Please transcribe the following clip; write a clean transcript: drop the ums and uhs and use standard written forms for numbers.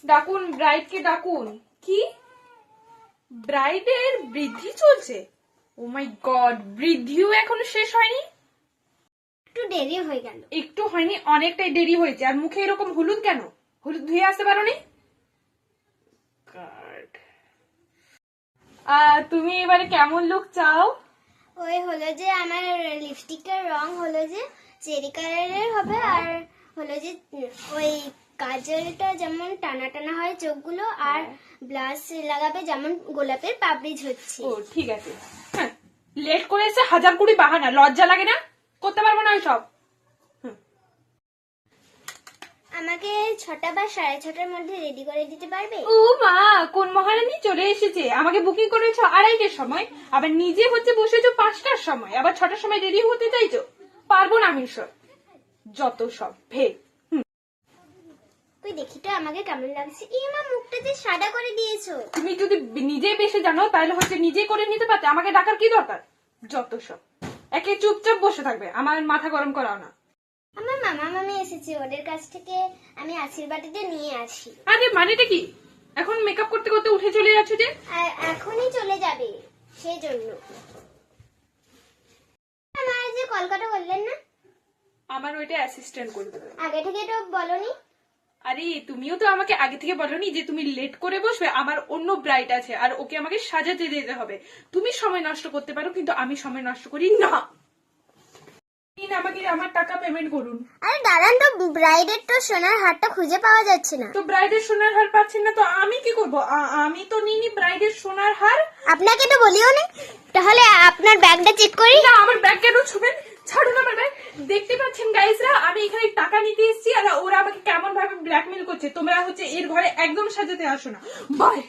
ডাকুন, ব্রাইডকে ডাকুন। কি? ব্রাইডের বৃদ্ধি চলছে? ও মাই গড, বৃদ্ধিও এখনো শেষ হয়নি? একটু দেরি হয়ে গেল। একটু হয়নি, অনেকটাই দেরি হয়েছে। আর মুখে এরকম হলুদ কেন? হলুদ ধুয়ে আসতে পারোনি? তুমি এবারে কেমন লুক চাও? ওই হলো যে আমার লিপস্টিকের রং হলো যে চেরি কালারের হবে, আর হলো যে ওই কাজলটা যেমন টানা টানা হয় চোখগুলো, আর ব্লাশ লাগাবে যেমন গোলাপের পাপড়ি হচ্ছে। ও ঠিক আছে। হ্যাঁ, লেট করে এসে হাজার কুড়ি বাহানা, লজ্জা লাগে না? করতে পারবো না সব। আমাকে 6টা বা 6:30টার মধ্যে রেডি করে দিতে পারবে? ও মা, কোন মহারানী চলে এসেছে! আমাকে বুকিং করেছো 2:30টার সময়, আবার নিজে হচ্ছে বসেছো 5টার সময়, আবার 6টার সময় রেডি হতে চাইছো। পারবো না আমি সব, যত সব ভে। তুই দেখি তো আমাকে কেমন লাগছে। এই মা, মুখটা যে সাদা করে দিয়েছো। তুমি যদি নিজেই বেশি জানো তাহলে হচ্ছে নিজেই করে নিতে পারতে, আমাকে ডাকার কি দরকার? যত সব। একে চুপচাপ বসে থাকবে, আমার মাথা গরম করাও না। আমার মামা মামি এসেছে, ওদের কাছ থেকে আমি আশীর্বাদটা নিয়ে আসি। আরে মানেটা কি? এখন মেকআপ করতে করতে উঠে চলে যাচ্ছ যে? আর এখনই চলে যাবে, সেই জন্য। আমার যে কলকাতা বললেন না, আমার ওইটা অ্যাসিস্ট্যান্ট করে দেবে। আগে থেকে তো বলনি। আরে তুমিও তো আমাকে আগে থেকে বলোনি যে তুমি লেট করে বসবে, আমার অন্য ব্রাইড আছে আর ওকে আমাকে সাজাতে যেতে হবে। তুমি সময় নষ্ট করতে পারো, কিন্তু আমি সময় নষ্ট করি না। আমাকে আমার টাকা পেমেন্ট করুন। আরে দাঁড়ান তো, ব্রাইডের তো সোনার হারটা খুঁজে পাওয়া যাচ্ছে না। তো ব্রাইডের সোনার হার পাচ্ছেন না তো আমি কি করব? আমি তো নিইনি ব্রাইডের সোনার হার। আপনাকে তো বলিও নি। তাহলে আপনার ব্যাগটা চেক করি। না, আমার ব্যাগ কেন ছুবেন? ছাড়ুন আমার ব্যাগ। দেখতে পাচ্ছেন গাইসরা, আমি এখানে টাকা নিতে এসেছি আর ওরা আমাকে কেমন ভাবে ব্ল্যাকমেল করছে। তোমরা হচ্ছে এর ঘরে একদম সাজাতে আসো না। বাই।